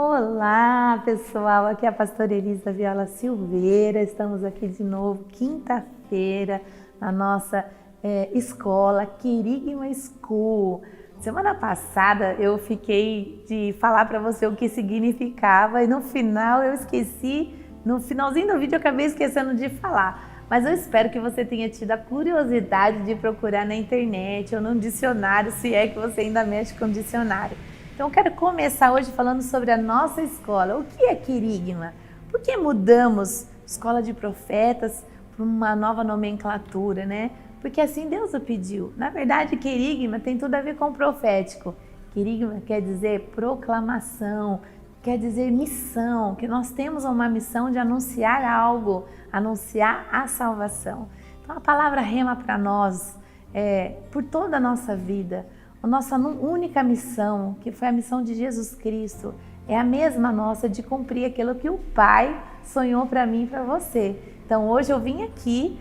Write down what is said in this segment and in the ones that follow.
Olá, pessoal, aqui é a pastora Elisa Viola Silveira, estamos aqui de novo, quinta-feira, na nossa escola, Querigma School. Semana passada eu fiquei de falar para você o que significava e no final eu esqueci, no finalzinho do vídeo eu acabei esquecendo de falar. Mas eu espero que você tenha tido a curiosidade de procurar na internet ou no dicionário, se é que você ainda mexe com dicionário. Então eu quero começar hoje falando sobre a nossa escola. O que é Querigma? Por que mudamos Escola de Profetas para uma nova nomenclatura, né? Porque assim Deus o pediu. Na verdade, Querigma tem tudo a ver com profético. Querigma quer dizer proclamação, quer dizer missão, que nós temos uma missão de anunciar algo, anunciar a salvação. Então a palavra rema para nós, por toda a nossa vida, a nossa única missão, que foi a missão de Jesus Cristo, é a mesma nossa de cumprir aquilo que o Pai sonhou para mim e para você. Então hoje eu vim aqui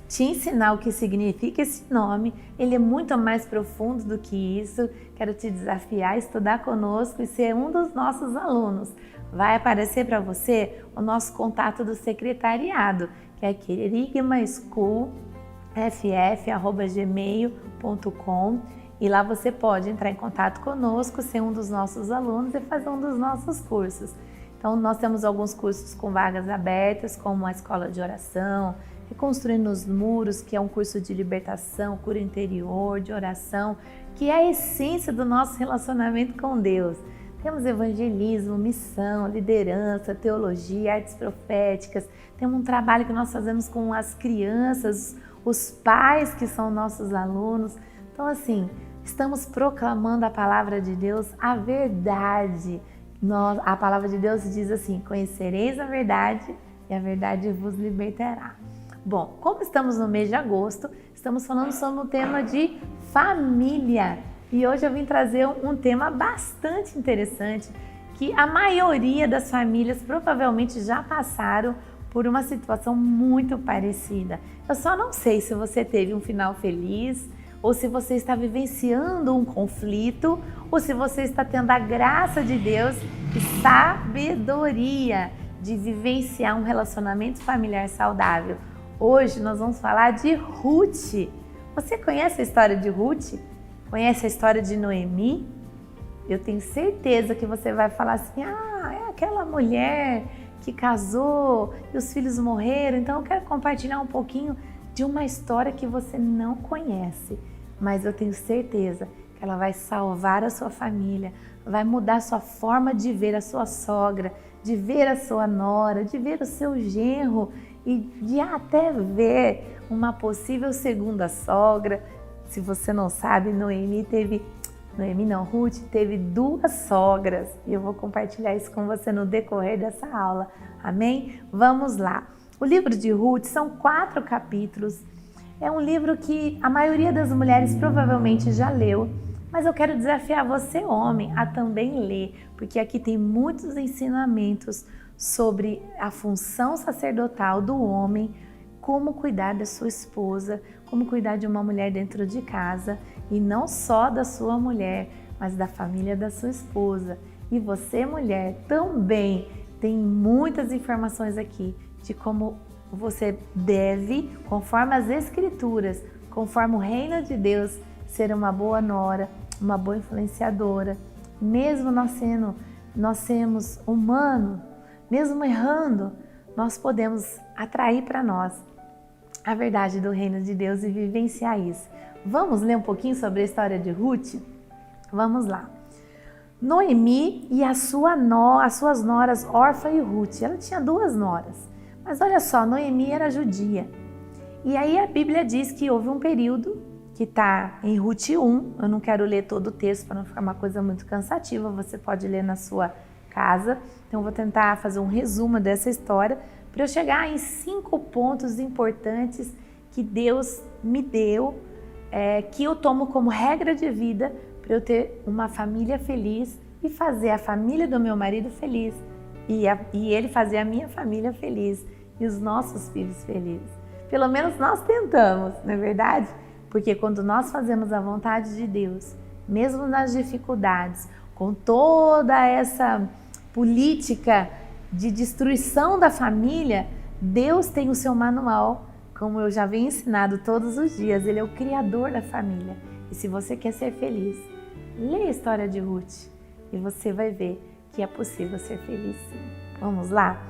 te ensinar o que significa esse nome. Ele é muito mais profundo do que isso. Quero te desafiar a estudar conosco e ser um dos nossos alunos. Vai aparecer para você o nosso contato do secretariado, que é querigmaschool.ff@gmail.com, e lá você pode entrar em contato conosco, ser um dos nossos alunos e fazer um dos nossos cursos. Então nós temos alguns cursos com vagas abertas, como a escola de oração, Reconstruindo os Muros, que é um curso de libertação, cura interior, de oração, que é a essência do nosso relacionamento com Deus. Temos evangelismo, missão, liderança, teologia, artes proféticas. Temos um trabalho que nós fazemos com as crianças, os pais que são nossos alunos. Então assim, estamos proclamando a palavra de Deus, a verdade. A palavra de Deus diz assim: conhecereis a verdade e a verdade vos libertará. Bom, como estamos no mês de agosto, estamos falando sobre o tema de família. E hoje eu vim trazer um tema bastante interessante, que a maioria das famílias provavelmente já passaram por uma situação muito parecida. Eu só não sei se você teve um final feliz, ou se você está vivenciando um conflito, ou se você está tendo a graça de Deus e sabedoria de vivenciar um relacionamento familiar saudável. Hoje nós vamos falar de Ruth. Você conhece a história de Ruth? Conhece a história de Noemi? Eu tenho certeza que você vai falar assim: é aquela mulher que casou e os filhos morreram. Então eu quero compartilhar um pouquinho de uma história que você não conhece, mas eu tenho certeza que ela vai salvar a sua família, vai mudar a sua forma de ver a sua sogra, de ver a sua nora, de ver o seu genro e de até ver uma possível segunda sogra. Se você não sabe, Ruth teve duas sogras e eu vou compartilhar isso com você no decorrer dessa aula, amém? Vamos lá. O livro de Ruth são 4 capítulos, é um livro que a maioria das mulheres provavelmente já leu, mas eu quero desafiar você, homem, a também ler, porque aqui tem muitos ensinamentos sobre a função sacerdotal do homem, como cuidar da sua esposa, como cuidar de uma mulher dentro de casa, e não só da sua mulher, mas da família da sua esposa. E você, mulher, também tem muitas informações aqui de como você deve, conforme as Escrituras, conforme o reino de Deus, ser uma boa nora, uma boa influenciadora. Mesmo nós sermos humanos, mesmo errando, nós podemos atrair para nós a verdade do reino de Deus e vivenciar isso. Vamos ler um pouquinho sobre a história de Ruth? Vamos lá. Noemi e as suas noras Orfa e Ruth. Ela tinha 2 noras. Mas olha só, Noemi era judia. E aí a Bíblia diz que houve um período, que está em Ruth 1. Eu não quero ler todo o texto para não ficar uma coisa muito cansativa. Você pode ler na sua casa. Então eu vou tentar fazer um resumo dessa história para eu chegar em 5 pontos importantes que Deus me deu, que eu tomo como regra de vida para eu ter uma família feliz e fazer a família do meu marido feliz e ele fazer a minha família feliz e os nossos filhos felizes. Pelo menos nós tentamos, não é verdade? Porque quando nós fazemos a vontade de Deus, mesmo nas dificuldades, com toda essa política de destruição da família, Deus tem o seu manual, como eu já venho ensinado todos os dias. Ele é o criador da família. E se você quer ser feliz, leia a história de Ruth e você vai ver que é possível ser feliz sim. Vamos lá?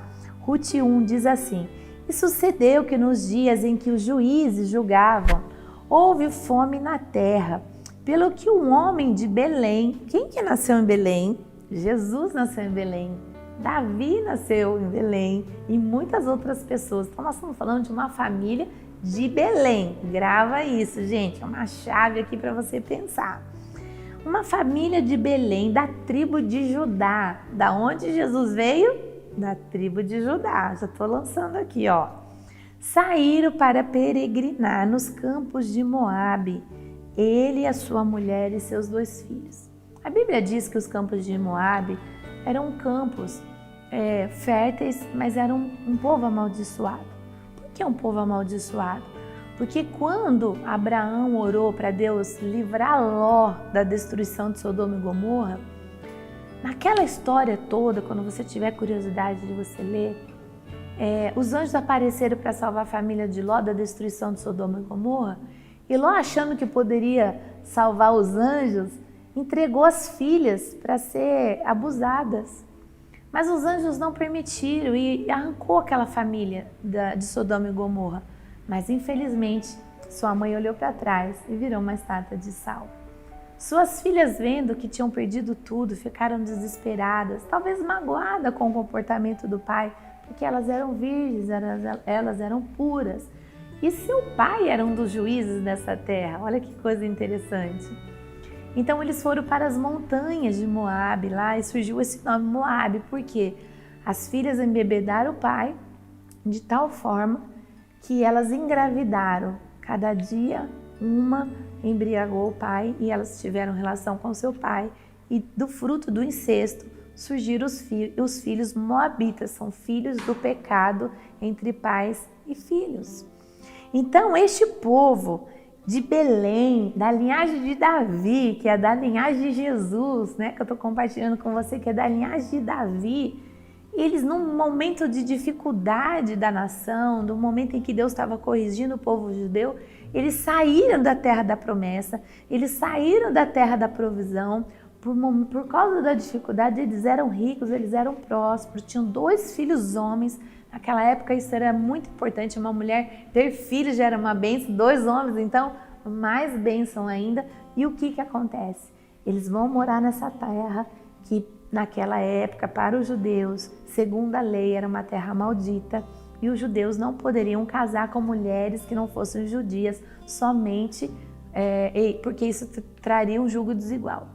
Ruth 1 diz assim: E sucedeu que nos dias em que os juízes julgavam, houve fome na terra, pelo que um homem de Belém, quem que nasceu em Belém? Jesus nasceu em Belém, Davi nasceu em Belém e muitas outras pessoas. Então nós estamos falando de uma família de Belém. Grava isso, gente, é uma chave aqui para você pensar. Uma família de Belém, da tribo de Judá. Da onde Jesus veio? Da tribo de Judá. Já estou lançando aqui, ó. Saíram para peregrinar nos campos de Moabe, ele, a sua mulher e seus 2 filhos. A Bíblia diz que os campos de Moabe eram campos férteis, mas eram um povo amaldiçoado. Por que um povo amaldiçoado? Porque quando Abraão orou para Deus livrar Ló da destruição de Sodoma e Gomorra, naquela história toda, quando você tiver curiosidade de você ler, os anjos apareceram para salvar a família de Ló da destruição de Sodoma e Gomorra, e Ló, achando que poderia salvar os anjos, entregou as filhas para ser abusadas. Mas os anjos não permitiram e arrancou aquela família de Sodoma e Gomorra. Mas infelizmente, sua mãe olhou para trás e virou uma estátua de sal. Suas filhas, vendo que tinham perdido tudo, ficaram desesperadas, talvez magoadas com o comportamento do pai, porque elas eram virgens, elas eram puras. E seu pai era um dos juízes dessa terra. Olha que coisa interessante. Então eles foram para as montanhas de Moabe lá e surgiu esse nome Moabe, porque as filhas embebedaram o pai de tal forma que elas engravidaram. Cada dia uma embriagou o pai e elas tiveram relação com seu pai, e do fruto do incesto surgiram os filhos moabitas, são filhos do pecado entre pais e filhos. Então este povo de Belém, da linhagem de Davi, que é da linhagem de Jesus, né, que eu estou compartilhando com você, que é da linhagem de Davi, eles, num momento de dificuldade da nação, no momento em que Deus estava corrigindo o povo judeu, eles saíram da terra da promessa, eles saíram da terra da provisão. Por causa da dificuldade, eles eram ricos, eles eram prósperos, tinham 2 filhos homens. Naquela época isso era muito importante, uma mulher ter filhos já era uma bênção, 2 homens, então mais bênção ainda. E o que acontece? Eles vão morar nessa terra que naquela época para os judeus, segundo a lei, era uma terra maldita, e os judeus não poderiam casar com mulheres que não fossem judias, somente porque isso traria um jugo desigual.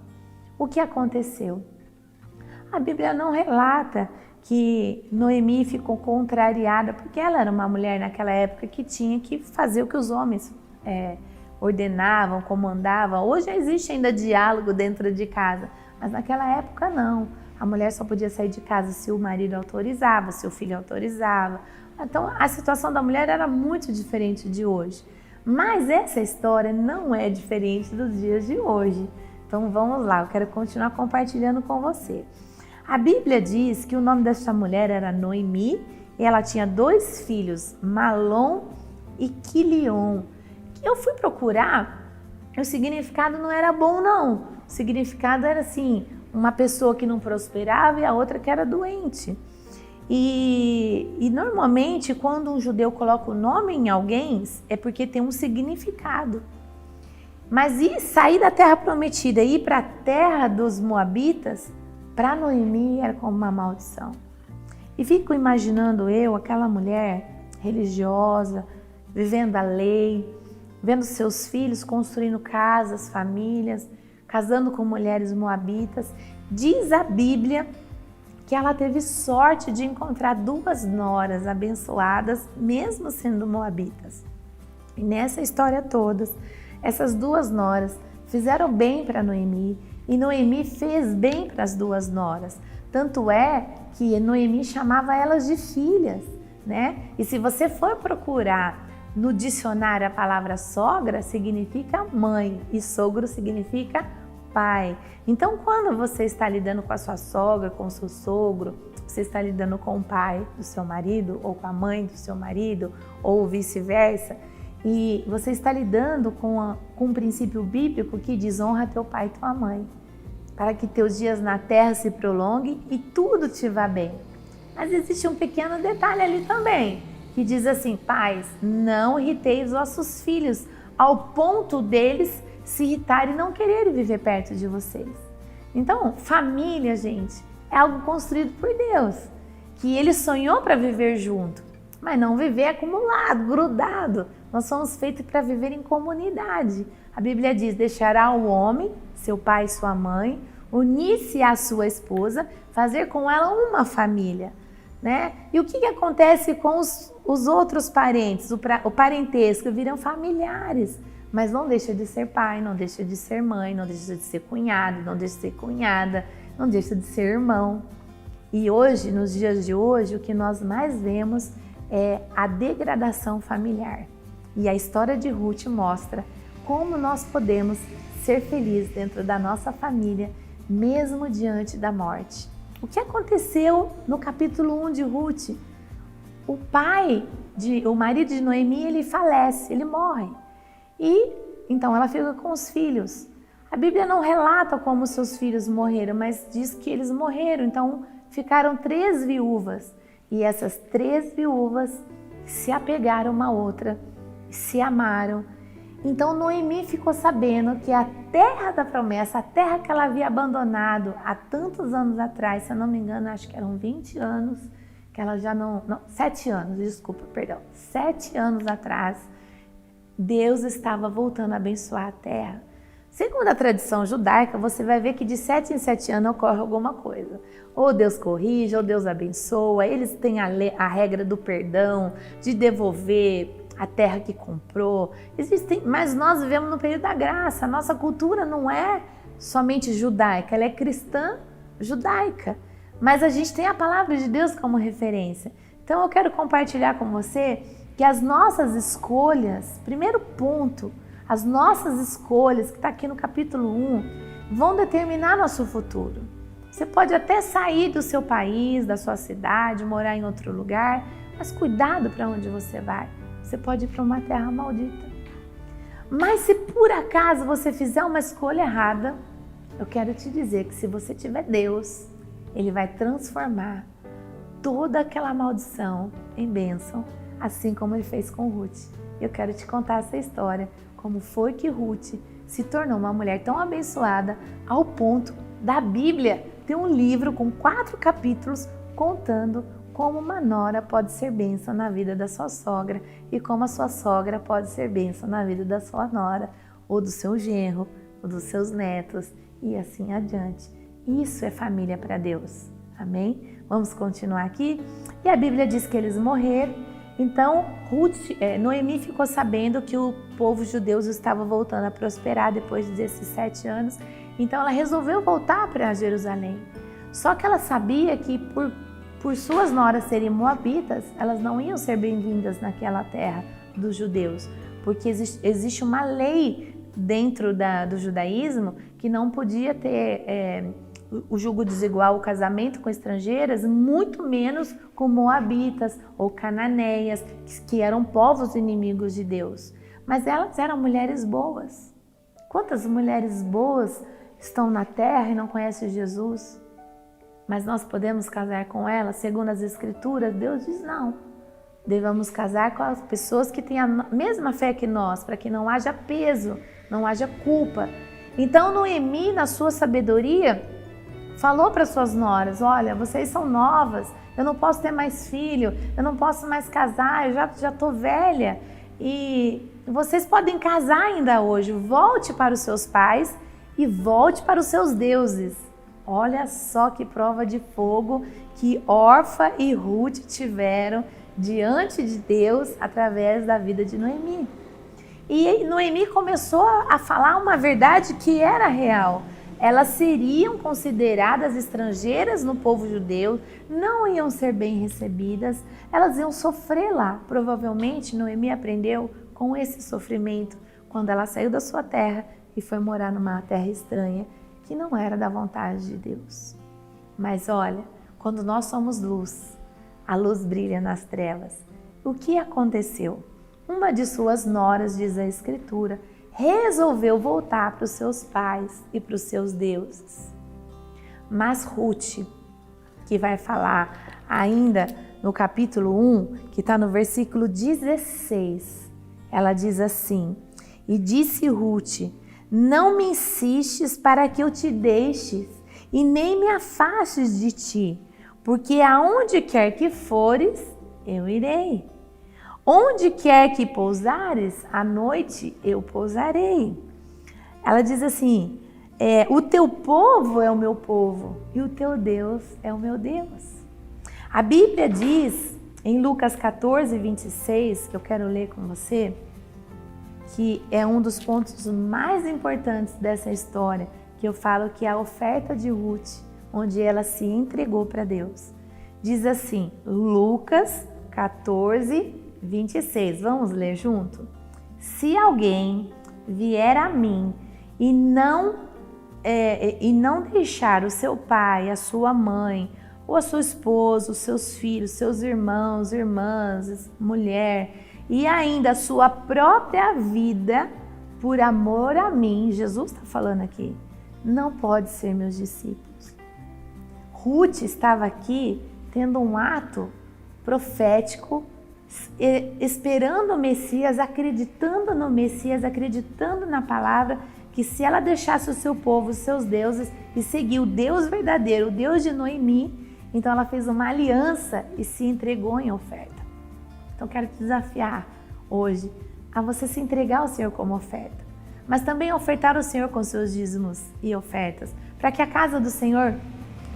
O que aconteceu? A Bíblia não relata que Noemi ficou contrariada, porque ela era uma mulher naquela época que tinha que fazer o que os homens ordenavam, comandavam. Hoje existe ainda diálogo dentro de casa, mas naquela época não. A mulher só podia sair de casa se o marido autorizava, se o filho autorizava. Então a situação da mulher era muito diferente de hoje. Mas essa história não é diferente dos dias de hoje. Então vamos lá, eu quero continuar compartilhando com você. A Bíblia diz que o nome dessa mulher era Noemi e ela tinha 2 filhos, Malom e Quilion. Eu fui procurar, o significado não era bom não. O significado era assim, uma pessoa que não prosperava e a outra que era doente. E normalmente quando um judeu coloca o nome em alguém é porque tem um significado. Mas sair da terra prometida e ir para a terra dos moabitas, para Noemi era como uma maldição. E fico imaginando aquela mulher religiosa, vivendo a lei, vendo seus filhos construindo casas, famílias, casando com mulheres moabitas. Diz a Bíblia que ela teve sorte de encontrar 2 noras abençoadas, mesmo sendo moabitas. E nessa história toda, essas 2 noras fizeram bem para Noemi e Noemi fez bem para as 2 noras. Tanto é que Noemi chamava elas de filhas, né? E se você for procurar no dicionário a palavra sogra significa mãe e sogro significa pai. Então, quando você está lidando com a sua sogra, com o seu sogro, você está lidando com o pai do seu marido ou com a mãe do seu marido ou vice-versa, e você está lidando com um princípio bíblico que diz: honra teu pai e tua mãe, para que teus dias na terra se prolonguem e tudo te vá bem. Mas existe um pequeno detalhe ali também, que diz assim: pais, não irriteis os vossos filhos ao ponto deles se irritarem e não quererem viver perto de vocês. Então, família, gente, é algo construído por Deus, que Ele sonhou para viver junto, mas não viver acumulado, grudado. Nós somos feitos para viver em comunidade. A Bíblia diz: deixará o homem, seu pai e sua mãe, unir-se à sua esposa, fazer com ela uma família, né? E o que acontece com os outros parentes? O parentesco viram familiares, mas não deixa de ser pai, não deixa de ser mãe, não deixa de ser cunhado, não deixa de ser cunhada, não deixa de ser irmão. E hoje, nos dias de hoje, o que nós mais vemos é a degradação familiar. E a história de Ruth mostra como nós podemos ser felizes dentro da nossa família, mesmo diante da morte. O que aconteceu no capítulo 1 de Ruth? O marido de Noemi, ele falece, ele morre. E então ela fica com os filhos. A Bíblia não relata como seus filhos morreram, mas diz que eles morreram. Então ficaram 3 viúvas. E essas 3 viúvas se apegaram uma à outra, se amaram. Então Noemi ficou sabendo que a terra da promessa, a terra que ela havia abandonado há tantos anos atrás, se eu não me engano, acho que eram 20 anos, que ela já não 7 anos, desculpa, perdão, 7 anos atrás, Deus estava voltando a abençoar a terra. Segundo a tradição judaica, você vai ver que de 7 em 7 anos ocorre alguma coisa. Ou Deus corrige, ou Deus abençoa, eles têm a regra do perdão, de devolver a terra que comprou. Mas nós vivemos no período da graça. A nossa cultura não é somente judaica, ela é cristã judaica. Mas a gente tem a palavra de Deus como referência. Então eu quero compartilhar com você que as nossas escolhas, primeiro ponto, as nossas escolhas, que está aqui no capítulo 1, vão determinar nosso futuro. Você pode até sair do seu país, da sua cidade, morar em outro lugar, mas cuidado para onde você vai. Você pode ir para uma terra maldita. Mas se por acaso você fizer uma escolha errada, eu quero te dizer que se você tiver Deus, Ele vai transformar toda aquela maldição em bênção, assim como Ele fez com Ruth. Eu quero te contar essa história, como foi que Ruth se tornou uma mulher tão abençoada ao ponto da Bíblia ter um livro com 4 capítulos contando como uma nora pode ser bênção na vida da sua sogra e como a sua sogra pode ser bênção na vida da sua nora, ou do seu genro, ou dos seus netos e assim adiante. Isso é família para Deus. Amém? Vamos continuar aqui. E a Bíblia diz que eles morreram. Então, Noemi ficou sabendo que o povo judeu estava voltando a prosperar depois desses 7 anos. Então, ela resolveu voltar para Jerusalém. Só que ela sabia que por suas noras serem moabitas, elas não iam ser bem-vindas naquela terra dos judeus, porque existe uma lei dentro do judaísmo que não podia ter o julgo desigual, o casamento com estrangeiras, muito menos com moabitas ou cananeias, que eram povos inimigos de Deus. Mas elas eram mulheres boas. Quantas mulheres boas estão na terra e não conhecem Jesus? Mas nós podemos casar com elas? Segundo as Escrituras, Deus diz não. Devemos casar com as pessoas que têm a mesma fé que nós, para que não haja peso, não haja culpa. Então Noemi, na sua sabedoria, falou para suas noras: olha, vocês são novas, eu não posso ter mais filho, eu não posso mais casar, eu já estou velha. E vocês podem casar ainda hoje, volte para os seus pais e volte para os seus deuses. Olha só que prova de fogo que Orfa e Ruth tiveram diante de Deus através da vida de Noemi. E Noemi começou a falar uma verdade que era real. Elas seriam consideradas estrangeiras no povo judeu, não iam ser bem recebidas, elas iam sofrer lá. Provavelmente Noemi aprendeu com esse sofrimento quando ela saiu da sua terra e foi morar numa terra estranha que não era da vontade de Deus. Mas olha, quando nós somos luz, a luz brilha nas trevas. O que aconteceu? Uma de suas noras, diz a Escritura, resolveu voltar para os seus pais e para os seus deuses. Mas Ruth, que vai falar ainda no capítulo 1, que está no versículo 16, ela diz assim: e disse Ruth, não me insistes para que eu te deixes e nem me afastes de ti, porque aonde quer que fores, eu irei. Onde quer que pousares, à noite eu pousarei. Ela diz assim, o teu povo é o meu povo e o teu Deus é o meu Deus. A Bíblia diz, em Lucas 14, 26, que eu quero ler com você, que é um dos pontos mais importantes dessa história, que eu falo que é a oferta de Ruth, onde ela se entregou para Deus. Diz assim, Lucas 14, 26. Vamos ler junto? Se alguém vier a mim e não deixar o seu pai, a sua mãe, ou a sua esposa, os seus filhos, seus irmãos, irmãs, mulher, e ainda a sua própria vida, por amor a mim, Jesus está falando aqui, não pode ser meus discípulos. Ruth estava aqui tendo um ato profético, esperando o Messias, acreditando no Messias, acreditando na palavra, que se ela deixasse o seu povo, os seus deuses, e seguir o Deus verdadeiro, o Deus de Noemi, então ela fez uma aliança e se entregou em oferta. Então quero te desafiar hoje a você se entregar ao Senhor como oferta, mas também ofertar ao Senhor com seus dízimos e ofertas, para que a casa do Senhor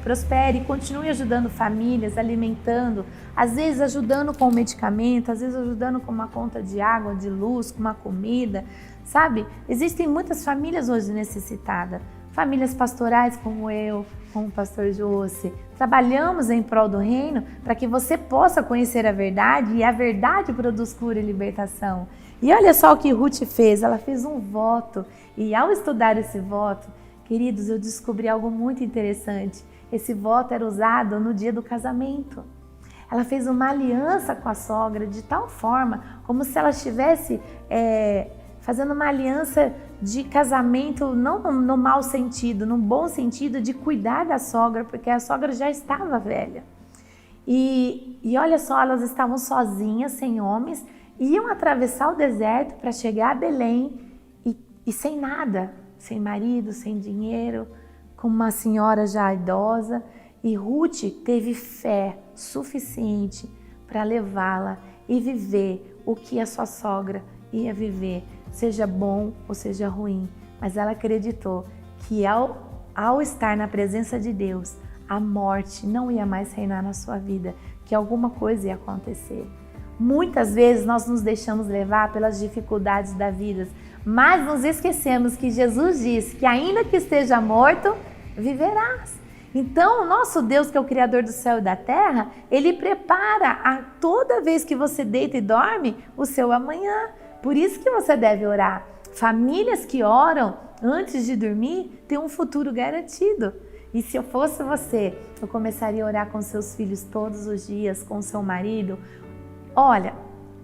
prospere e continue ajudando famílias, alimentando, às vezes ajudando com medicamento, às vezes ajudando com uma conta de água, de luz, com uma comida, sabe? Existem muitas famílias hoje necessitadas, famílias pastorais como eu, como o pastor Josi. Trabalhamos em prol do reino para que você possa conhecer a verdade e a verdade produz cura e libertação. E olha só o que Ruth fez, ela fez um voto e ao estudar esse voto, queridos, eu descobri algo muito interessante. Esse voto era usado no dia do casamento. Ela fez uma aliança com a sogra de tal forma, como se ela estivesse fazendo uma aliança de casamento, não no mau sentido, no bom sentido de cuidar da sogra, porque a sogra já estava velha. E olha só, elas estavam sozinhas, sem homens, iam atravessar o deserto para chegar a Belém e sem nada, sem marido, sem dinheiro, com uma senhora já idosa. E Ruth teve fé suficiente para levá-la e viver o que a sua sogra ia viver, seja bom ou seja ruim. Mas ela acreditou que ao estar na presença de Deus, a morte não ia mais reinar na sua vida, que alguma coisa ia acontecer. Muitas vezes nós nos deixamos levar pelas dificuldades da vida, mas nos esquecemos que Jesus disse que ainda que esteja morto, viverás. Então, o nosso Deus, que é o Criador do céu e da terra, Ele prepara toda vez que você deita e dorme o seu amanhã. Por isso que você deve orar. Famílias que oram antes de dormir têm um futuro garantido. E se eu fosse você, eu começaria a orar com seus filhos todos os dias, com seu marido. Olha,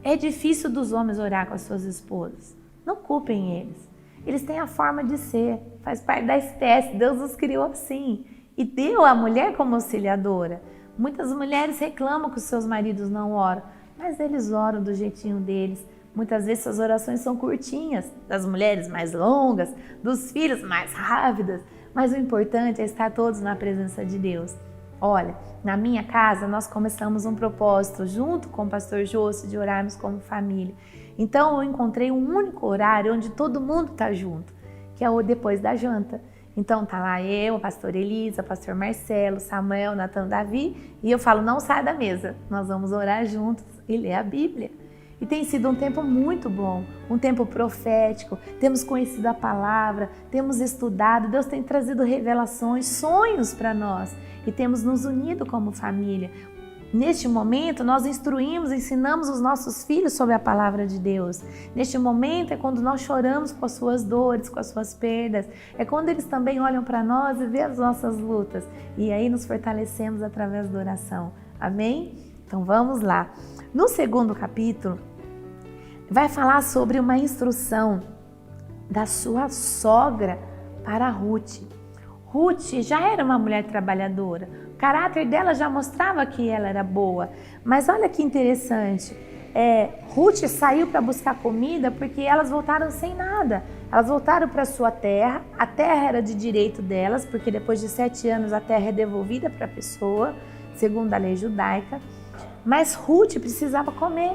é difícil dos homens orar com as suas esposas. Não culpem eles. Eles têm a forma de ser, faz parte da espécie. Deus os criou assim. E deu a mulher como auxiliadora. Muitas mulheres reclamam que os seus maridos não oram, mas eles oram do jeitinho deles. Muitas vezes suas orações são curtinhas, das mulheres mais longas, dos filhos mais rápidas, mas o importante é estar todos na presença de Deus. Olha, na minha casa nós começamos um propósito junto com o pastor Josi de orarmos como família. Então eu encontrei um único horário onde todo mundo está junto, que é o depois da janta. Então tá lá eu, a pastora Elisa, o pastor Marcelo, Samuel, Natan, Davi, e eu falo, não saia da mesa, nós vamos orar juntos e ler a Bíblia. E tem sido um tempo muito bom, um tempo profético, temos conhecido a palavra, temos estudado, Deus tem trazido revelações, sonhos para nós e temos nos unido como família. Neste momento, nós instruímos, ensinamos os nossos filhos sobre a palavra de Deus. Neste momento é quando nós choramos com as suas dores, com as suas perdas. É quando eles também olham para nós e vêem as nossas lutas. E aí nos fortalecemos através da oração. Amém? Então vamos lá. No segundo capítulo, vai falar sobre uma instrução da sua sogra para Ruth. Ruth já era uma mulher trabalhadora. O caráter dela já mostrava que ela era boa. Mas olha que interessante. Ruth saiu para buscar comida porque elas voltaram sem nada. Elas voltaram para sua terra. A terra era de direito delas, porque depois de 7 anos a terra é devolvida para a pessoa, segundo a lei judaica. Mas Ruth precisava comer.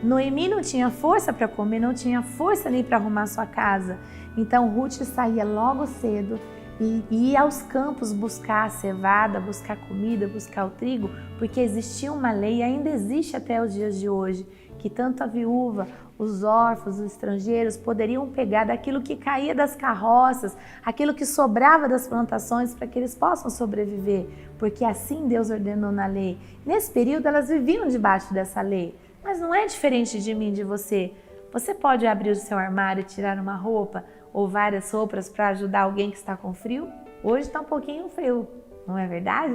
Noemi não tinha força para comer, não tinha força nem para arrumar sua casa. Então Ruth saía logo cedo e ia aos campos buscar a cevada, buscar comida, buscar o trigo, porque existia uma lei e ainda existe até os dias de hoje, que tanto a viúva, os órfãos, os estrangeiros poderiam pegar daquilo que caía das carroças, aquilo que sobrava das plantações para que eles possam sobreviver, porque assim Deus ordenou na lei. Nesse período elas viviam debaixo dessa lei, mas não é diferente de mim, de você. Você pode abrir o seu armário e tirar uma roupa ou várias roupas para ajudar alguém que está com frio? Hoje está um pouquinho frio, não é verdade?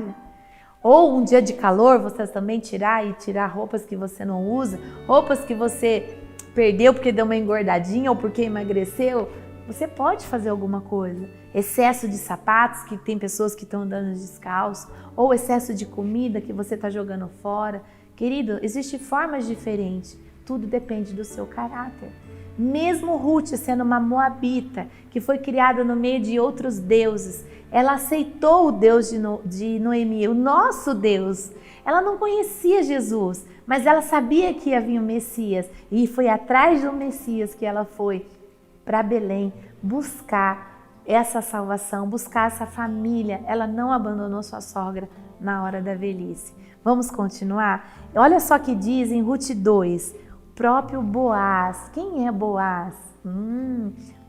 Ou um dia de calor, você também tirar roupas que você não usa, roupas que você perdeu porque deu uma engordadinha ou porque emagreceu. Você pode fazer alguma coisa. Excesso de sapatos, que tem pessoas que estão andando descalço, ou excesso de comida que você está jogando fora. Querido, existem formas diferentes. Tudo depende do seu caráter. Mesmo Ruth sendo uma moabita, que foi criada no meio de outros deuses, ela aceitou o Deus de Noemi, o nosso Deus. Ela não conhecia Jesus, mas ela sabia que havia o Messias. E foi atrás do Messias que ela foi para Belém buscar essa salvação, buscar essa família. Ela não abandonou sua sogra na hora da velhice. Vamos continuar? Olha só que diz em Ruth 2, próprio Boaz. Quem é Boaz?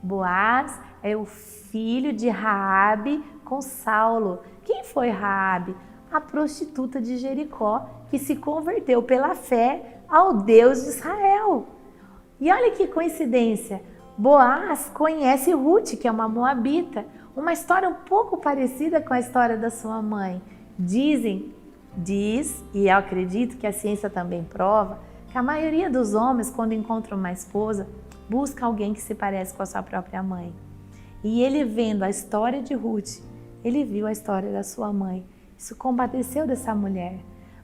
Boaz é o filho de Raabe com Saulo. Quem foi Raabe? A prostituta de Jericó que se converteu pela fé ao Deus de Israel. E olha que coincidência, Boaz conhece Ruth, que é uma moabita, uma história um pouco parecida com a história da sua mãe. Diz, e eu acredito que a ciência também prova, que a maioria dos homens, quando encontram uma esposa, busca alguém que se parece com a sua própria mãe. E ele vendo a história de Ruth, ele viu a história da sua mãe. Isso compadeceu dessa mulher.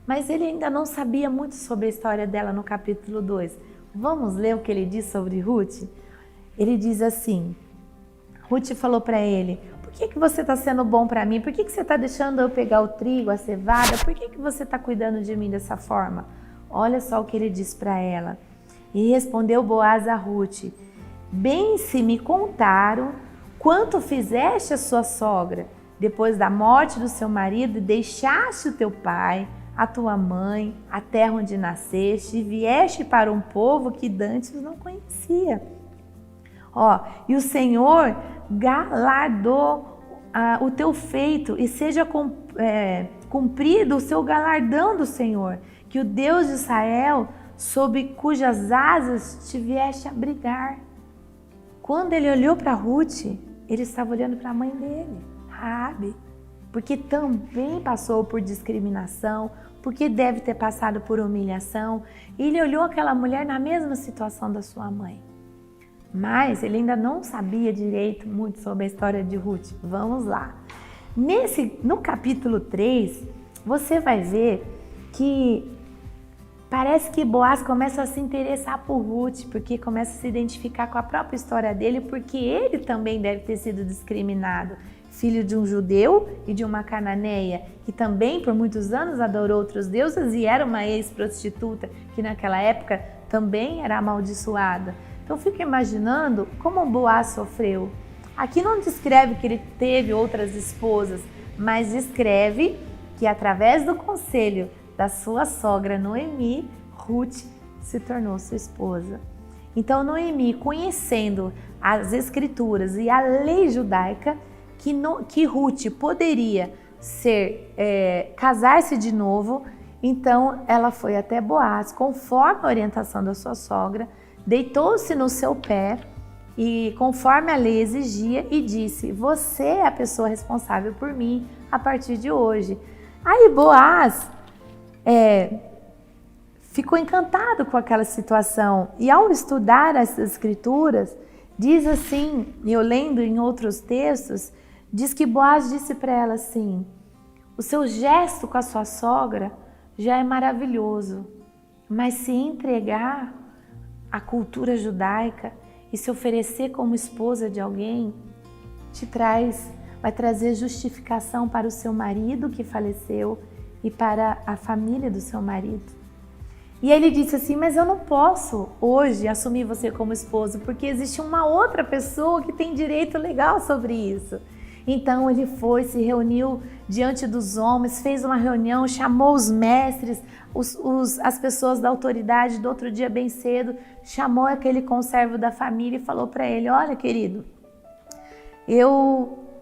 Mas ele ainda não sabia muito sobre a história dela no capítulo 2. Vamos ler o que ele diz sobre Ruth? Ele diz assim, Ruth falou para ele, por que você está sendo bom para mim? Por que você está deixando eu pegar o trigo, a cevada? Por que você está cuidando de mim dessa forma? Olha só o que ele diz para ela. E respondeu Boaz a Ruth, bem se me contaram quanto fizeste a sua sogra, depois da morte do seu marido, deixaste o teu pai, a tua mãe, a terra onde nasceste, e vieste para um povo que dantes não conhecia. E o Senhor galardou o teu feito, e seja cumprido o seu galardão do Senhor, que o Deus de Israel, sob cujas asas te vieste abrigar. Quando ele olhou para Ruth, ele estava olhando para a mãe dele, Raabe, porque também passou por discriminação, porque deve ter passado por humilhação. E ele olhou aquela mulher na mesma situação da sua mãe. Mas ele ainda não sabia direito muito sobre a história de Ruth. Vamos lá. No capítulo 3, você vai ver que parece que Boaz começa a se interessar por Ruth, porque começa a se identificar com a própria história dele, porque ele também deve ter sido discriminado. Filho de um judeu e de uma cananeia, que também por muitos anos adorou outros deuses e era uma ex-prostituta, que naquela época também era amaldiçoada. Então fica imaginando como Boaz sofreu. Aqui não descreve que ele teve outras esposas, mas descreve que através do conselho da sua sogra Noemi, Ruth se tornou sua esposa. Então Noemi, conhecendo as escrituras e a lei judaica, que Ruth poderia casar-se de novo Então ela foi até Boaz, conforme a orientação da sua sogra, deitou-se no seu pé e conforme a lei exigia e disse: você é a pessoa responsável por mim a partir de hoje. Aí Boaz ficou encantado com aquela situação e ao estudar essas escrituras, diz assim, eu lendo em outros textos, diz que Boaz disse para ela assim: o seu gesto com a sua sogra já é maravilhoso, mas se entregar à cultura judaica e se oferecer como esposa de alguém, vai trazer justificação para o seu marido que faleceu e para a família do seu marido. E ele disse assim: mas eu não posso hoje assumir você como esposo, porque existe uma outra pessoa que tem direito legal sobre isso. Então ele foi, se reuniu diante dos homens, fez uma reunião, chamou os mestres, as pessoas da autoridade do outro dia bem cedo, chamou aquele conservo da família e falou para ele: olha, querido,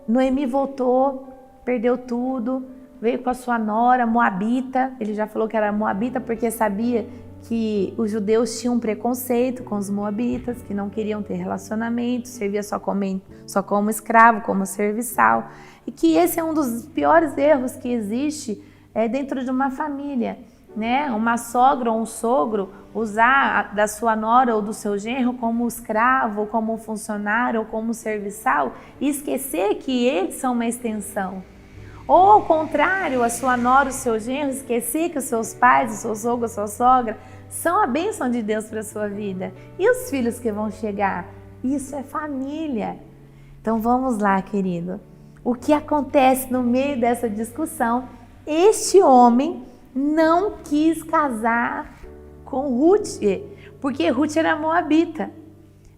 Noemi voltou, perdeu tudo, veio com a sua nora, moabita. Ele já falou que era moabita porque sabia que os judeus tinham um preconceito com os moabitas, que não queriam ter relacionamento, servia só como escravo, como serviçal. E que esse é um dos piores erros que existe dentro de uma família, né? Uma sogra ou um sogro usar da sua nora ou do seu genro como escravo, ou como funcionário, ou como serviçal e esquecer que eles são uma extensão. Ou ao contrário, a sua nora, o seu genro, esquecer que os seus pais, o seu sogro, a sua sogra são a bênção de Deus para a sua vida. E os filhos que vão chegar? Isso é família. Então vamos lá, querido. O que acontece no meio dessa discussão? Este homem não quis casar com Ruth, porque Ruth era moabita.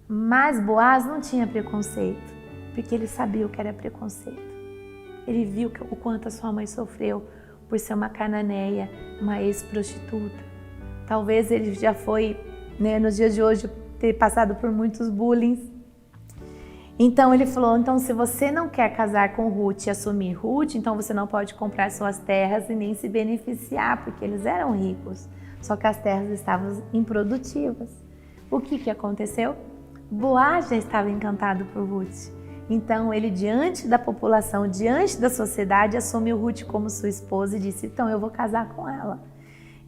Mas Boaz não tinha preconceito, porque ele sabia o que era preconceito. Ele viu o quanto a sua mãe sofreu por ser uma cananeia, uma ex-prostituta. Talvez ele já foi, nos dias de hoje, ter passado por muitos bullying. Então ele falou: então se você não quer casar com Ruth e assumir Ruth, então você não pode comprar suas terras e nem se beneficiar, porque eles eram ricos. Só que as terras estavam improdutivas. O que aconteceu? Boaz já estava encantado por Ruth. Então ele, diante da população, diante da sociedade, assumiu Ruth como sua esposa e disse: então eu vou casar com ela.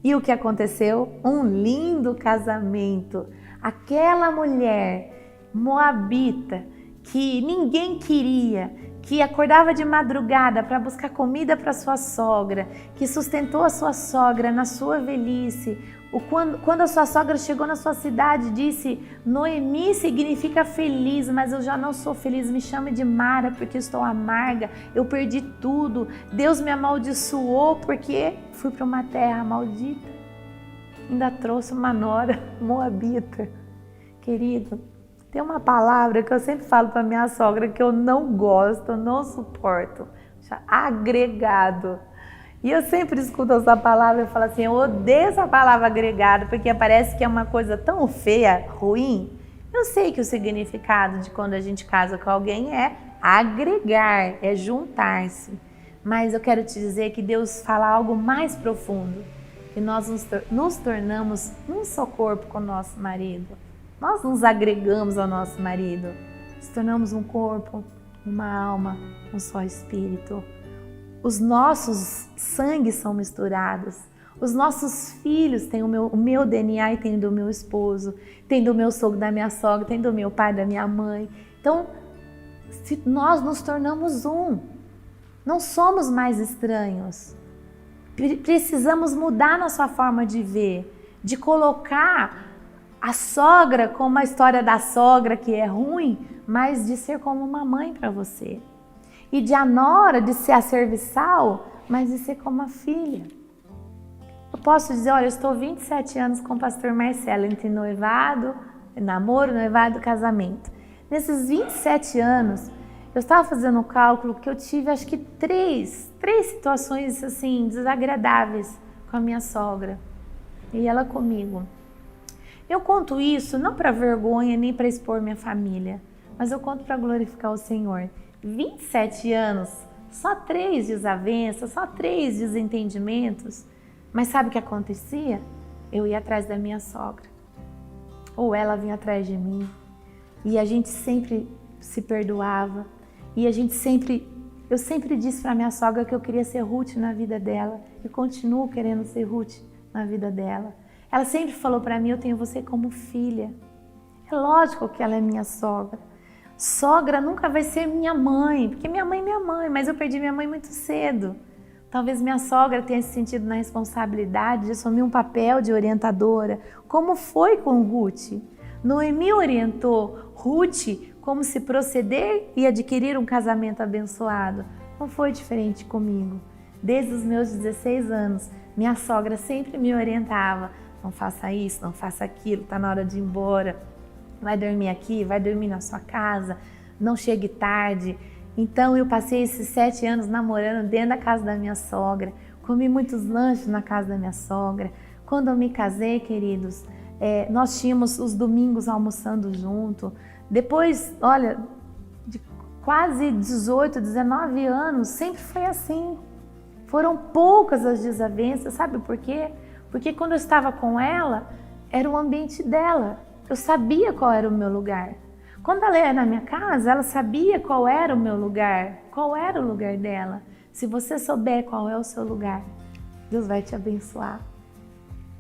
E o que aconteceu? Um lindo casamento. Aquela mulher moabita que ninguém queria, que acordava de madrugada para buscar comida para sua sogra, que sustentou a sua sogra na sua velhice. Quando a sua sogra chegou na sua cidade, disse: Noemi significa feliz, mas eu já não sou feliz, me chame de Mara porque estou amarga, eu perdi tudo, Deus me amaldiçoou porque fui para uma terra maldita. Ainda trouxe uma nora moabita. Querido, tem uma palavra que eu sempre falo para minha sogra que eu não gosto, não suporto, agregado. E eu sempre escuto essa palavra e falo assim: eu odeio essa palavra agregado, porque parece que é uma coisa tão feia, ruim. Eu sei que o significado de quando a gente casa com alguém é agregar, é juntar-se. Mas eu quero te dizer que Deus fala algo mais profundo, que nós nos tornamos um só corpo com o nosso marido. Nós nos agregamos ao nosso marido, nos tornamos um corpo, uma alma, um só espírito. Os nossos sangues são misturados. Os nossos filhos têm o meu DNA e tem do meu esposo, tem do meu sogro, da minha sogra, tem do meu pai, da minha mãe. Então, nós nos tornamos um. Não somos mais estranhos. Precisamos mudar nossa forma de ver, de colocar a sogra como a história da sogra que é ruim, mas de ser como uma mãe para você. E de a nora, de ser a serviçal, mas de ser como a filha. Eu posso dizer: olha, eu estou 27 anos com o pastor Marcelo, entre noivado, namoro, noivado e casamento. Nesses 27 anos, eu estava fazendo um cálculo que eu tive, acho que três situações assim, desagradáveis com a minha sogra e ela comigo. Eu conto isso não para vergonha, nem para expor minha família, mas eu conto para glorificar o Senhor. 27 anos, só 3 desavenças, só 3 desentendimentos, Mas sabe o que acontecia? Eu ia atrás da minha sogra, ou ela vinha atrás de mim, e a gente sempre se perdoava, e eu sempre disse para minha sogra que eu queria ser Ruth na vida dela, e continuo querendo ser Ruth na vida dela. Ela sempre falou para mim, eu tenho você como filha. É lógico que ela é minha sogra. Sogra nunca vai ser minha mãe, porque minha mãe é minha mãe, mas eu perdi minha mãe muito cedo. Talvez minha sogra tenha se sentido na responsabilidade de assumir um papel de orientadora, como foi com Ruth. Noemi orientou Ruth como se proceder e adquirir um casamento abençoado. Não foi diferente comigo. Desde os meus 16 anos, minha sogra sempre me orientava. Não faça isso, não faça aquilo, está na hora de ir embora. Vai dormir aqui, vai dormir na sua casa, não chegue tarde. Então eu passei esses 7 anos namorando dentro da casa da minha sogra, comi muitos lanches na casa da minha sogra. Quando eu me casei, queridos, nós tínhamos os domingos almoçando junto. Depois, olha, de quase 18, 19 anos, sempre foi assim. Foram poucas as desavenças, sabe por quê? Porque quando eu estava com ela, era o ambiente dela. Eu sabia qual era o meu lugar. Quando ela ia na minha casa, ela sabia qual era o meu lugar, qual era o lugar dela. Se você souber qual é o seu lugar, Deus vai te abençoar.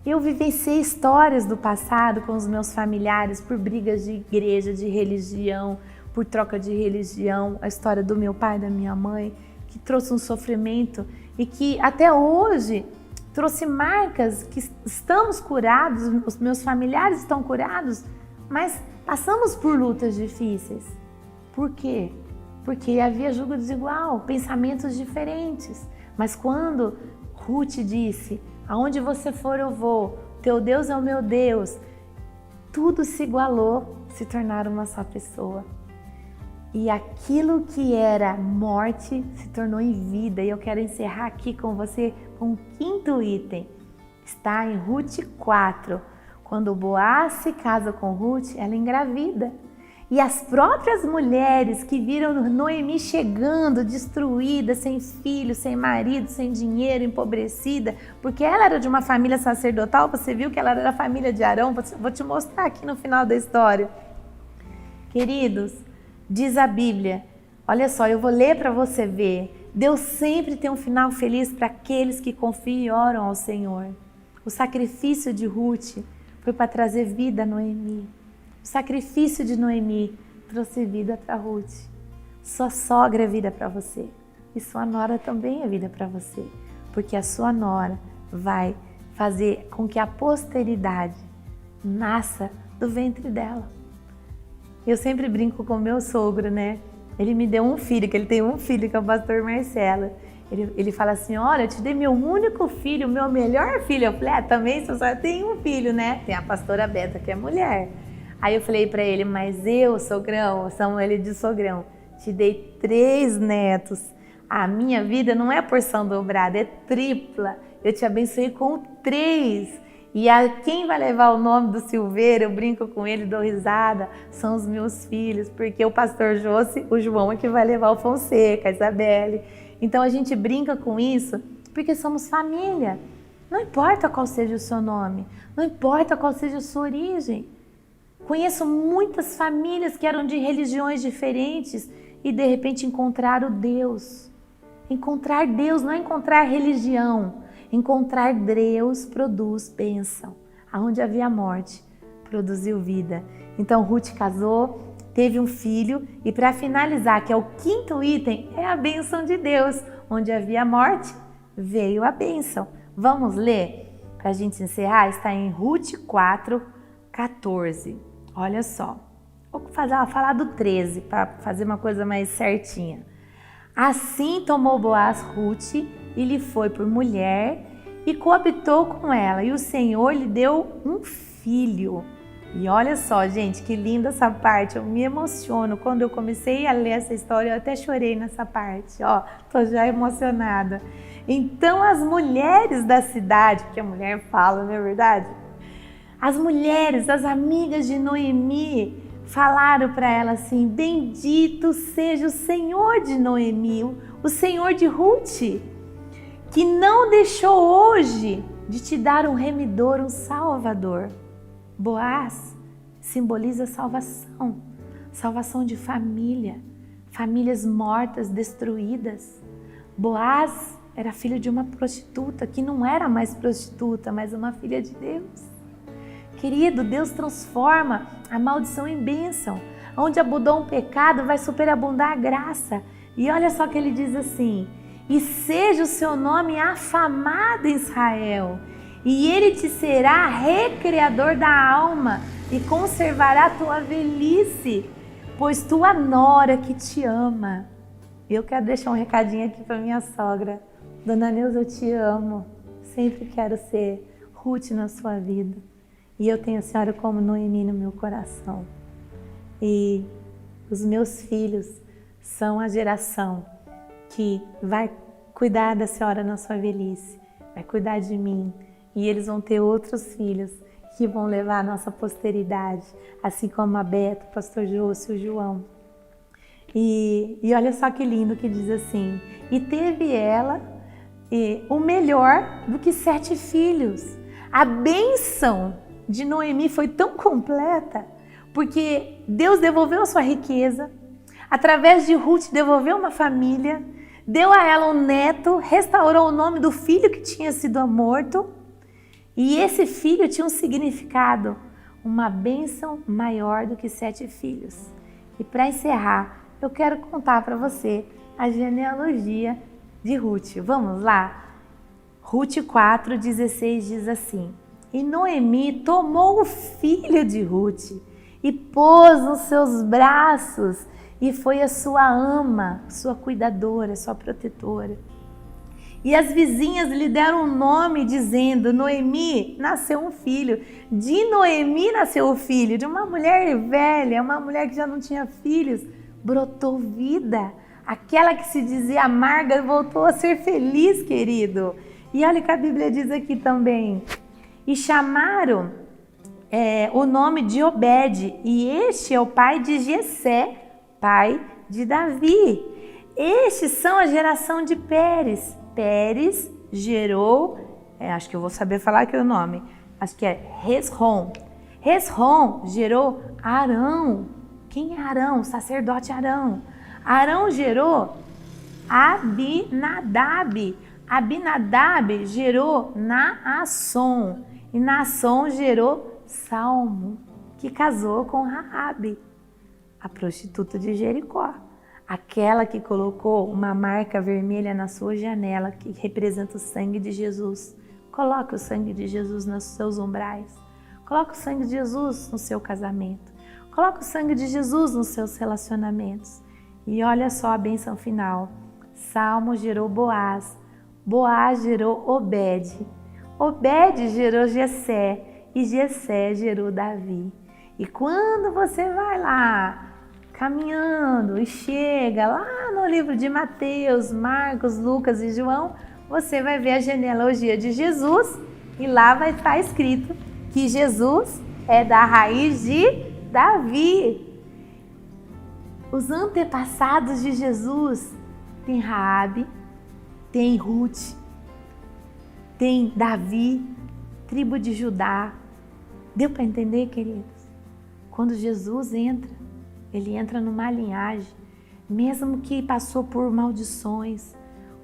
Eu vivenciei histórias do passado com os meus familiares por brigas de igreja, de religião, por troca de religião, a história do meu pai e da minha mãe, que trouxe um sofrimento e que até hoje trouxe marcas que estamos curados, os meus familiares estão curados, mas passamos por lutas difíceis. Por quê? Porque havia julgo desigual, pensamentos diferentes. Mas quando Ruth disse, aonde você for eu vou, teu Deus é o meu Deus, tudo se igualou, se tornaram uma só pessoa. E aquilo que era morte se tornou em vida. E eu quero encerrar aqui com você com o 5º item. Está em Ruth 4. Quando Boaz se casa com Ruth, ela engravida. E as próprias mulheres que viram Noemi chegando, destruída, sem filho, sem marido, sem dinheiro, empobrecida, porque ela era de uma família sacerdotal, você viu que ela era da família de Arão, vou te mostrar aqui no final da história. Queridos, diz a Bíblia, olha só, eu vou ler para você ver, Deus sempre tem um final feliz para aqueles que confiam e oram ao Senhor. O sacrifício de Ruth foi para trazer vida a Noemi. O sacrifício de Noemi trouxe vida para Ruth. Sua sogra é vida para você. E sua nora também é vida para você. Porque a sua nora vai fazer com que a posteridade nasça do ventre dela. Eu sempre brinco com o meu sogro, né? Ele me deu um filho, que ele tem um filho, que é o pastor Marcelo. Ele fala assim, olha, eu te dei meu único filho, meu melhor filho. Eu falei, também você só tem um filho, né? Tem a pastora Beta, que é mulher. Aí eu falei para ele, mas eu, sogrão, chamo ele de sogrão, te dei 3 netos. A minha vida não é porção dobrada, é tripla. Eu te abençoei com 3. E quem vai levar o nome do Silveira, eu brinco com ele, dou risada, são os meus filhos, porque o pastor Josi, o João é que vai levar o Fonseca, a Isabelle. Então a gente brinca com isso, porque somos família. Não importa qual seja o seu nome, não importa qual seja a sua origem. Conheço muitas famílias que eram de religiões diferentes e de repente encontraram Deus. Encontrar Deus não é encontrar religião. Encontrar Deus produz bênção. Aonde havia morte, produziu vida. Então Ruth casou, teve um filho e para finalizar, que é o 5º item, é a bênção de Deus. Onde havia morte, veio a bênção. Vamos ler? Para a gente encerrar, está em Ruth 4, 14. Olha só, vou falar do 13 para fazer uma coisa mais certinha. Assim tomou Boaz Ruth e lhe foi por mulher e coabitou com ela, e o Senhor lhe deu um filho. E olha só, gente, que linda essa parte, eu me emociono. Quando eu comecei a ler essa história, eu até chorei nessa parte, tô já emocionada. Então as mulheres da cidade, porque a mulher fala, não é verdade? As mulheres, as amigas de Noemi, falaram para ela assim, bendito seja o Senhor de Noemi, o Senhor de Ruth, que não deixou hoje de te dar um remidor, um salvador. Boaz simboliza salvação, salvação de família, famílias mortas, destruídas. Boaz era filho de uma prostituta, que não era mais prostituta, mas uma filha de Deus. Querido, Deus transforma a maldição em bênção. Onde abundou um pecado, vai superabundar a graça. E olha só que ele diz assim: e seja o seu nome afamado em Israel, e ele te será recreador da alma, e conservará tua velhice, pois tua nora que te ama. Eu quero deixar um recadinho aqui para minha sogra. Dona Neuza, eu te amo. Sempre quero ser Ruth na sua vida. E eu tenho a senhora como Noemi no meu coração. E os meus filhos são a geração que vai cuidar da senhora na sua velhice, vai cuidar de mim. E eles vão ter outros filhos que vão levar a nossa posteridade, assim como a Beta, o pastor Jôcio, o João. E olha só que lindo que diz assim: e teve ela o melhor do que 7 filhos. A bênção de Noemi foi tão completa, porque Deus devolveu a sua riqueza, através de Ruth devolveu uma família, deu a ela um neto, restaurou o nome do filho que tinha sido morto, e esse filho tinha um significado, uma bênção maior do que 7 filhos. E para encerrar, eu quero contar para você a genealogia de Ruth. Vamos lá? Ruth 4:16 diz assim: e Noemi tomou o filho de Ruth e pôs nos seus braços, e foi a sua ama, sua cuidadora, sua protetora. E as vizinhas lhe deram um nome, dizendo: Noemi, nasceu um filho. De Noemi nasceu o filho. De uma mulher velha, uma mulher que já não tinha filhos, brotou vida. Aquela que se dizia amarga voltou a ser feliz, querido. E olha que a Bíblia diz aqui também: e chamaram o nome de Obed, e este é o pai de Jessé, pai de Davi. Estes são a geração de Pérez. Pérez gerou, acho que eu vou saber falar aqui o nome, acho que é Hesrom. Hesrom gerou Arão. Quem é Arão? O sacerdote Arão. Arão gerou Abinadab. Abinadab gerou Naasson. E Naasson gerou Salmo, que casou com Raabe, a prostituta de Jericó. Aquela que colocou uma marca vermelha na sua janela, que representa o sangue de Jesus. Coloque o sangue de Jesus nos seus umbrais. Coloque o sangue de Jesus no seu casamento. Coloque o sangue de Jesus nos seus relacionamentos. E olha só a bênção final. Salmo gerou Boaz. Boaz gerou Obed. Obed gerou Jessé. E Jessé gerou Davi. E quando você vai lá, caminhando e chega lá no livro de Mateus, Marcos, Lucas e João, você vai ver a genealogia de Jesus e lá vai estar escrito que Jesus é da raiz de Davi. Os antepassados de Jesus tem Raabe, tem Ruth, tem Davi, tribo de Judá. Deu para entender, queridos? Quando Jesus entra, ele entra numa linhagem, mesmo que passou por maldições,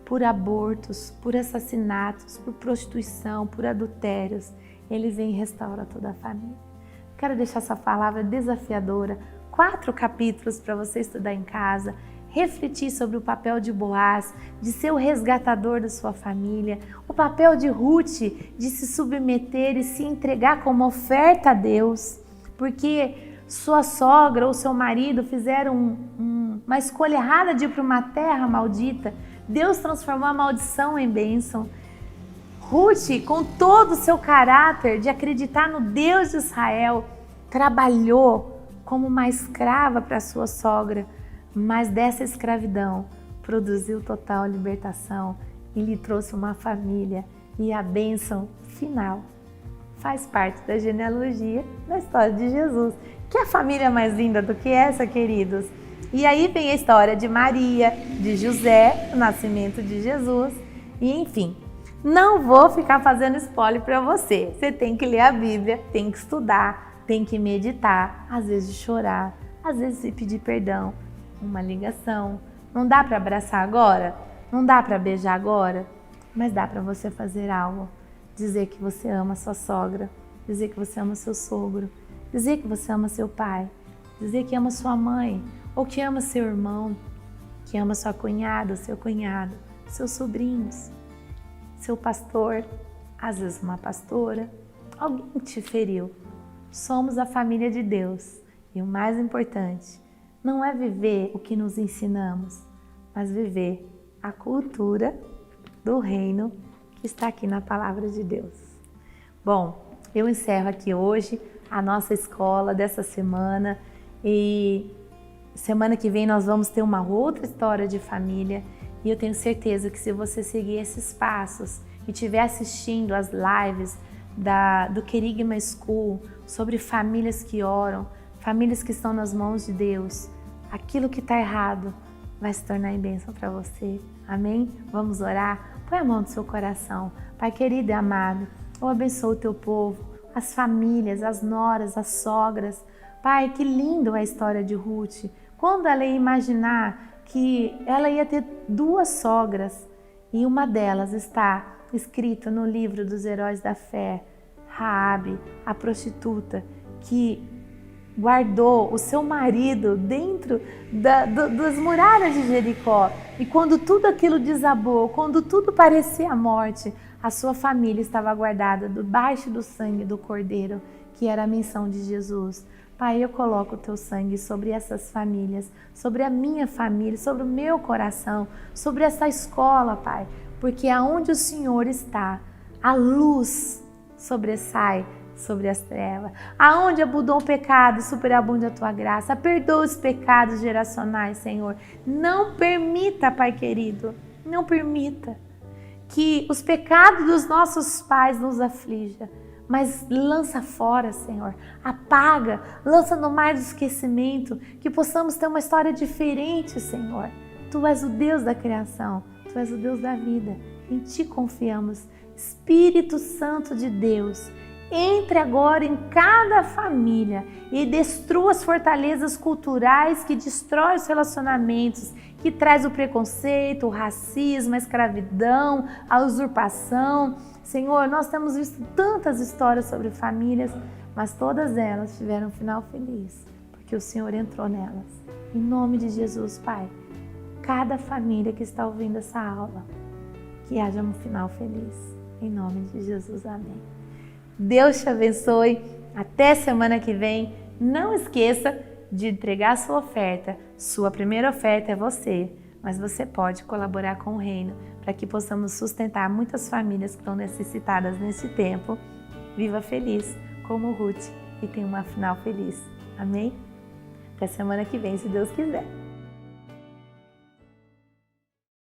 por abortos, por assassinatos, por prostituição, por adultérios, ele vem e restaura toda a família. Quero deixar essa palavra desafiadora, 4 capítulos para você estudar em casa, refletir sobre o papel de Boaz, de ser o resgatador da sua família, o papel de Ruth, de se submeter e se entregar como oferta a Deus, porque sua sogra ou seu marido fizeram uma escolha errada de ir para uma terra maldita. Deus transformou a maldição em bênção. Ruth, com todo o seu caráter de acreditar no Deus de Israel, trabalhou como uma escrava para sua sogra, mas dessa escravidão produziu total libertação e lhe trouxe uma família, e a bênção final faz parte da genealogia da história de Jesus. Que a família mais linda do que essa, queridos? E aí vem a história de Maria, de José, o nascimento de Jesus, E enfim, não vou ficar fazendo spoiler para você. Você tem que ler a Bíblia, tem que estudar, tem que meditar, às vezes chorar, às vezes pedir perdão, uma ligação. Não dá para abraçar agora? Não dá para beijar agora? Mas dá para você fazer algo. Dizer que você ama sua sogra, dizer que você ama seu sogro, dizer que você ama seu pai, dizer que ama sua mãe, ou que ama seu irmão, que ama sua cunhada, seu cunhado, seus sobrinhos, seu pastor, às vezes uma pastora. Alguém te feriu. Somos a família de Deus. E o mais importante, não é viver o que nos ensinamos, mas viver a cultura do reino que está aqui na palavra de Deus. Bom, eu encerro aqui hoje a nossa escola dessa semana e semana que vem nós vamos ter uma outra história de família e eu tenho certeza que se você seguir esses passos e estiver assistindo as lives do Querigma School sobre famílias que oram, famílias que estão nas mãos de Deus, aquilo que está errado vai se tornar em bênção para você. Amém? Vamos orar? Põe a mão no seu coração. Pai querido e amado, eu abençoo o teu povo, as famílias, as noras, as sogras. Pai, que lindo a história de Ruth. Quando ela ia imaginar que ela ia ter 2 sogras e uma delas está escrita no livro dos heróis da fé, Raabe, a prostituta, que guardou o seu marido dentro das muralhas de Jericó. E quando tudo aquilo desabou, quando tudo parecia a morte, a sua família estava guardada debaixo do sangue do Cordeiro, que era a missão de Jesus. Pai, eu coloco o teu sangue sobre essas famílias, sobre a minha família, sobre o meu coração, sobre essa escola, Pai, porque aonde o Senhor está, a luz sobressai sobre as trevas. Aonde abundou o pecado, superabunde a tua graça. Perdoa os pecados geracionais, Senhor. Não permita, Pai querido, não permita que os pecados dos nossos pais nos aflijam, mas lança fora, Senhor. Apaga, lança no mar do esquecimento, que possamos ter uma história diferente, Senhor. Tu és o Deus da criação, Tu és o Deus da vida. Em Ti confiamos. Espírito Santo de Deus, entre agora em cada família e destrua as fortalezas culturais que destroem os relacionamentos, que traz o preconceito, o racismo, a escravidão, a usurpação. Senhor, nós temos visto tantas histórias sobre famílias, mas todas elas tiveram um final feliz, porque o Senhor entrou nelas. Em nome de Jesus, Pai, cada família que está ouvindo essa aula, que haja um final feliz. Em nome de Jesus, amém. Deus te abençoe. Até semana que vem. Não esqueça de entregar a sua oferta. Sua primeira oferta é você, mas você pode colaborar com o reino para que possamos sustentar muitas famílias que estão necessitadas nesse tempo. Viva feliz como Ruth e tenha uma final feliz. Amém? Até semana que vem, se Deus quiser.